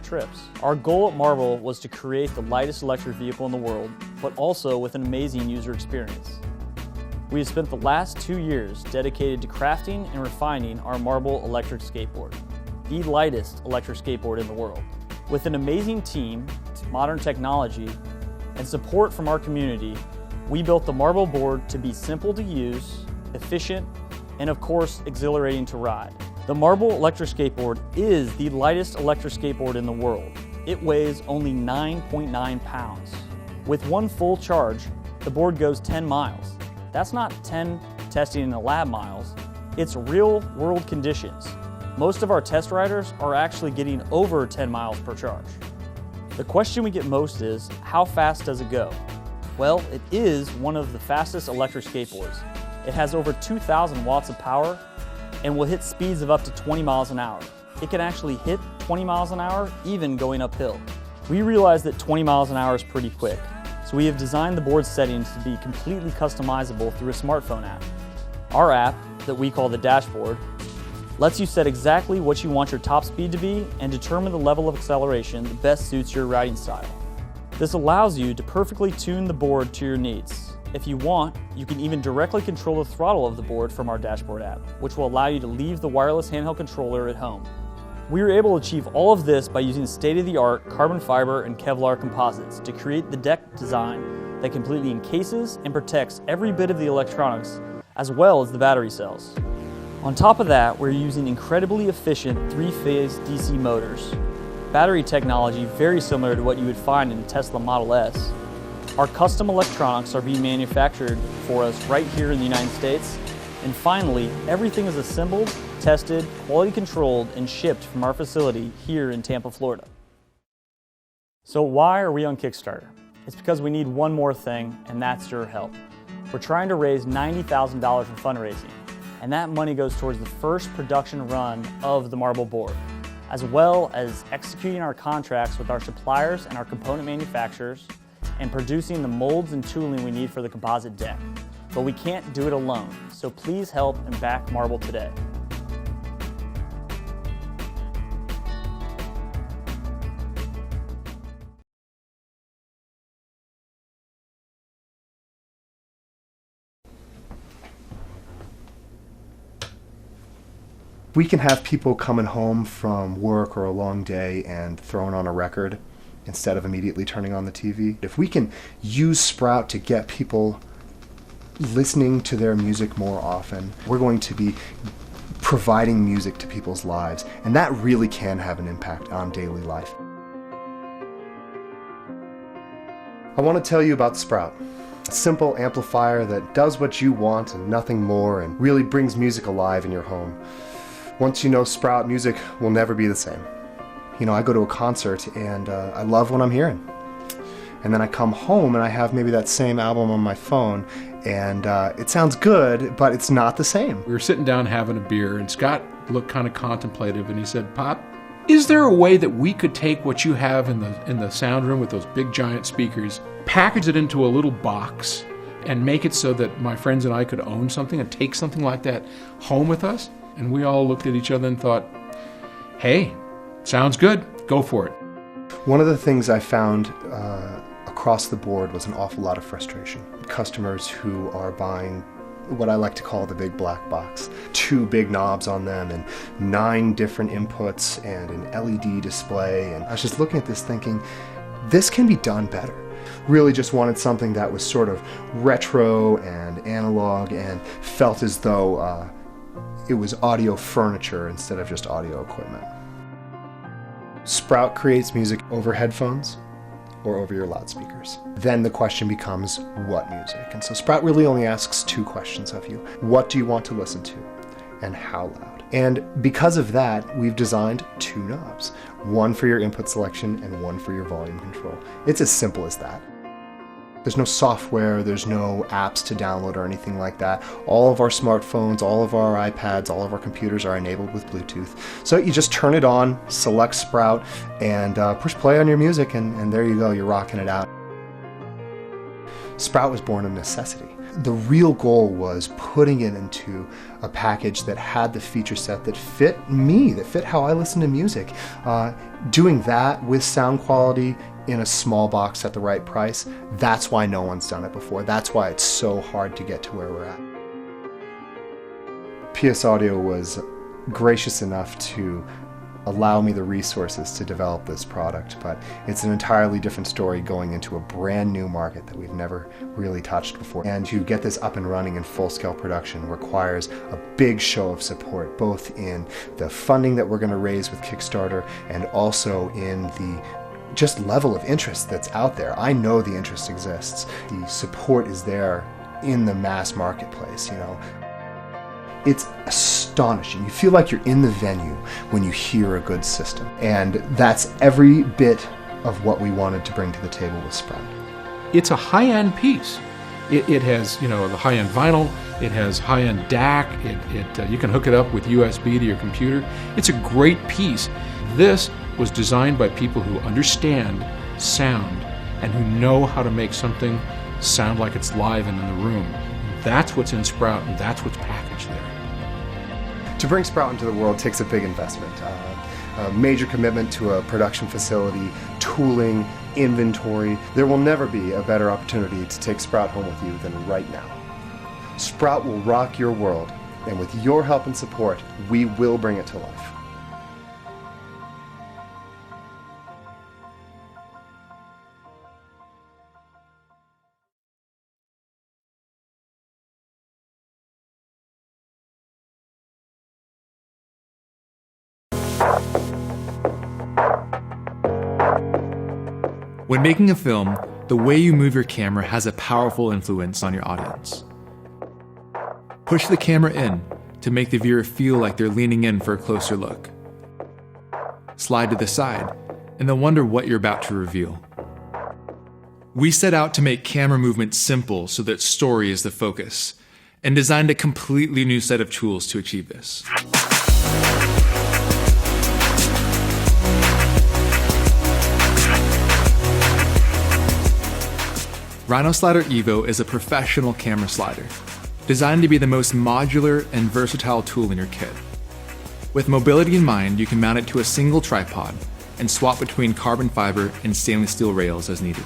trips. Our goal at Marble was to create the lightest electric vehicle in the world, but also with an amazing user experience. We have spent the last 2 years dedicated to crafting and refining our Marble electric skateboard, the lightest electric skateboard in the world. With an amazing team, modern technology, and support from our community, we built the Marble board to be simple to use, efficient, and of course, exhilarating to ride. The Marble electric skateboard is the lightest electric skateboard in the world. It weighs only 9.9 pounds. With one full charge, the board goes 10 miles. That's not 10 testing in the lab miles, it's real world conditions. Most of our test riders are actually getting over 10 miles per charge. The question we get most is, how fast does it go? Well, it is one of the fastest electric skateboards. It has over 2,000 watts of power and will hit speeds of up to 20 miles an hour. It can actually hit 20 miles an hour even going uphill. We realize that 20 miles an hour is pretty quick, so we have designed the board settings to be completely customizable through a smartphone app. Our app, that we call the dashboard, lets you set exactly what you want your top speed to be and determine the level of acceleration that best suits your riding style. This allows you to perfectly tune the board to your needs. If you want, you can even directly control the throttle of the board from our dashboard app, which will allow you to leave the wireless handheld controller at home. We were able to achieve all of this by using state-of-the-art carbon fiber and Kevlar composites to create the deck design that completely encases and protects every bit of the electronics, as well as the battery cells. On top of that, we're using incredibly efficient 3-phase DC motors, battery technology very similar to what you would find in a Tesla Model S. Our custom electronics are being manufactured for us right here in the United States. And finally, everything is assembled, tested, quality controlled, and shipped from our facility here in Tampa, Florida. So why are we on Kickstarter? It's because we need one more thing, and that's your help. We're trying to raise $90,000 in fundraising, and that money goes towards the first production run of the Marble board, as well as executing our contracts with our suppliers and our component manufacturers, and producing the molds and tooling we need for the composite deck. But we can't do it alone, so please help and back Marble today. We can have people coming home from work or a long day and throwing on a record instead of immediately turning on the TV. If we can use Sprout to get people listening to their music more often, we're going to be providing music to people's lives, and that really can have an impact on daily life. I want to tell you about Sprout, a simple amplifier that does what you want and nothing more, and really brings music alive in your home. Once you know Sprout, music will never be the same. You know, I go to a concert and I love what I'm hearing. And then I come home and I have maybe that same album on my phone and it sounds good, but it's not the same. We were sitting down having a beer and Scott looked kind of contemplative and he said, "Pop, is there a way that we could take what you have in the sound room with those big giant speakers, package it into a little box and make it so that my friends and I could own something and take something like that home with us?" And we all looked at each other and thought, hey, sounds good, go for it. One of the things I found across the board was an awful lot of frustration. Customers who are buying what I like to call the big black box. 2 big knobs on them and 9 different inputs and an LED display. And I was just looking at this thinking, this can be done better. Really just wanted something that was sort of retro and analog and felt as though it was audio furniture instead of just audio equipment. Sprout creates music over headphones or over your loudspeakers. Then the question becomes, what music? And so Sprout really only asks 2 questions of you. What do you want to listen to? And how loud? And because of that, we've designed 2 knobs. One for your input selection and one for your volume control. It's as simple as that. There's no software, there's no apps to download or anything like that. All of our smartphones, all of our iPads, all of our computers are enabled with Bluetooth. So you just turn it on, select Sprout, and push play on your music, and there you go, you're rocking it out. Sprout was born of necessity. the real goal was putting it into a package that had the feature set that fit me, that fit how I listen to music. Doing that with sound quality in a small box at the right price, that's why no one's done it before. That's why it's so hard to get to where we're at. PS Audio was gracious enough to allow me the resources to develop this product, but it's an entirely different story going into a brand new market that we've never really touched before. And to get this up and running in full-scale production requires a big show of support, both in the funding that we're going to raise with Kickstarter and also in the just level of interest that's out there. I know the interest exists. The support is there in the mass marketplace, you know. It's astonishing. You feel like you're in the venue when you hear a good system. And that's every bit of what we wanted to bring to the table with Sprout. It's a high-end piece. It has, you know, the high-end vinyl. It has high-end DAC. You can hook it up with USB to your computer. It's a great piece. This was designed by people who understand sound and who know how to make something sound like it's live and in the room. That's what's in Sprout, and that's what's packaged there. To bring Sprout into the world takes a big investment. A major commitment to a production facility, tooling, inventory. There will never be a better opportunity to take Sprout home with you than right now. Sprout will rock your world, and with your help and support, we will bring it to life. When making a film, the way you move your camera has a powerful influence on your audience. Push the camera in to make the viewer feel like they're leaning in for a closer look. Slide to the side, and they'll wonder what you're about to reveal. We set out to make camera movement simple so that story is the focus, and designed a completely new set of tools to achieve this. Rhino Slider Evo is a professional camera slider, designed to be the most modular and versatile tool in your kit. With mobility in mind, you can mount it to a single tripod and swap between carbon fiber and stainless steel rails as needed.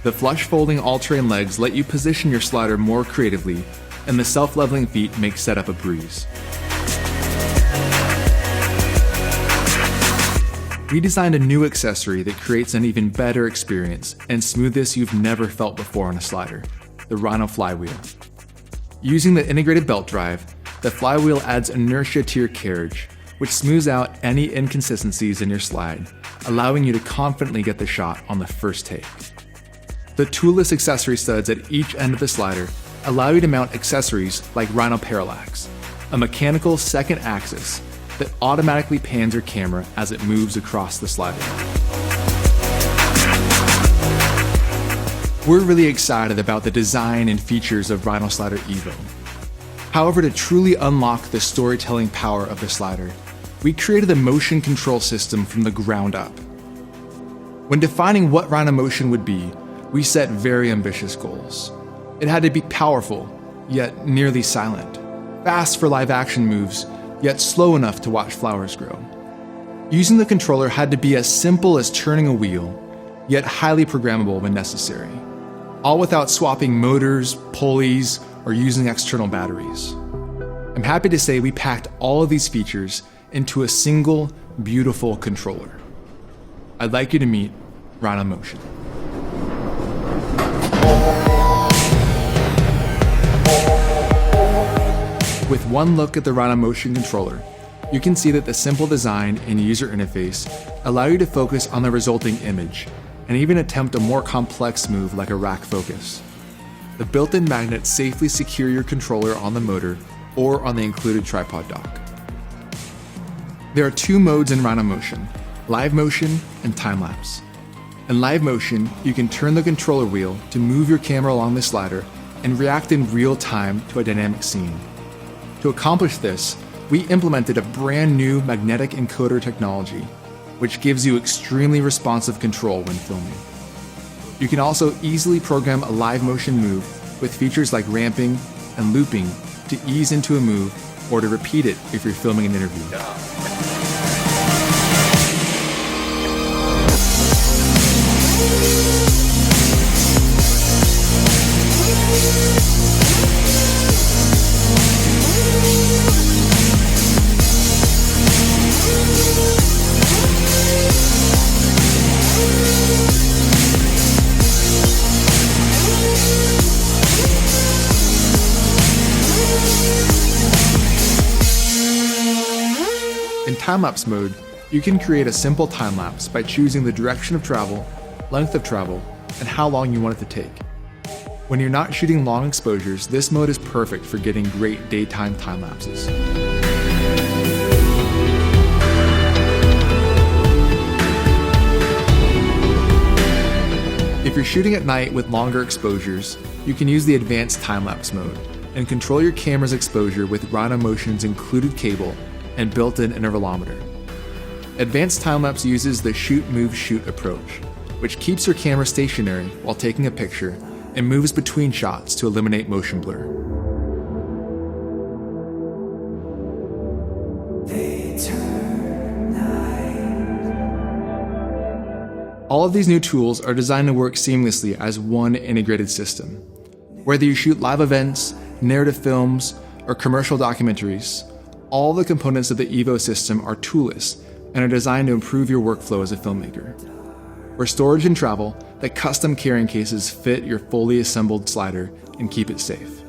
The flush folding all-terrain legs let you position your slider more creatively, and the self-leveling feet make setup a breeze. We designed a new accessory that creates an even better experience and smoothness you've never felt before on a slider, the Rhino Flywheel. Using the integrated belt drive, the flywheel adds inertia to your carriage, which smooths out any inconsistencies in your slide, allowing you to confidently get the shot on the first take. The toolless accessory studs at each end of the slider allow you to mount accessories like Rhino Parallax, a mechanical second axis that automatically pans your camera as it moves across the slider. We're really excited about the design and features of Rhino Slider Evo. However, to truly unlock the storytelling power of the slider, we created a motion control system from the ground up. When defining what Rhino Motion would be, we set very ambitious goals. It had to be powerful, yet nearly silent, fast for live action moves, yet slow enough to watch flowers grow. Using the controller had to be as simple as turning a wheel, yet highly programmable when necessary, all without swapping motors, pulleys, or using external batteries. I'm happy to say we packed all of these features into a single, beautiful controller. I'd like you to meet Rhino Motion. With one look at the Rhino Motion controller, you can see that the simple design and user interface allow you to focus on the resulting image and even attempt a more complex move like a rack focus. The built-in magnets safely secure your controller on the motor or on the included tripod dock. There are two modes in Rhino Motion, Live Motion and Time-Lapse. In Live Motion, you can turn the controller wheel to move your camera along the slider and react in real time to a dynamic scene. To accomplish this, we implemented a brand new magnetic encoder technology, which gives you extremely responsive control when filming. You can also easily program a live motion move with features like ramping and looping to ease into a move or to repeat it if you're filming an interview. In time-lapse mode, you can create a simple time-lapse by choosing the direction of travel, length of travel, and how long you want it to take. When you're not shooting long exposures, this mode is perfect for getting great daytime time-lapses. If you're shooting at night with longer exposures, you can use the advanced time-lapse mode and control your camera's exposure with Rhino Motion's included cable and built-in intervalometer. Advanced time-lapse uses the shoot, move, shoot approach, which keeps your camera stationary while taking a picture and moves between shots to eliminate motion blur. All of these new tools are designed to work seamlessly as one integrated system. Whether you shoot live events, narrative films, or commercial documentaries, all the components of the EVO system are toolless and are designed to improve your workflow as a filmmaker. For storage and travel, the custom carrying cases fit your fully assembled slider and keep it safe.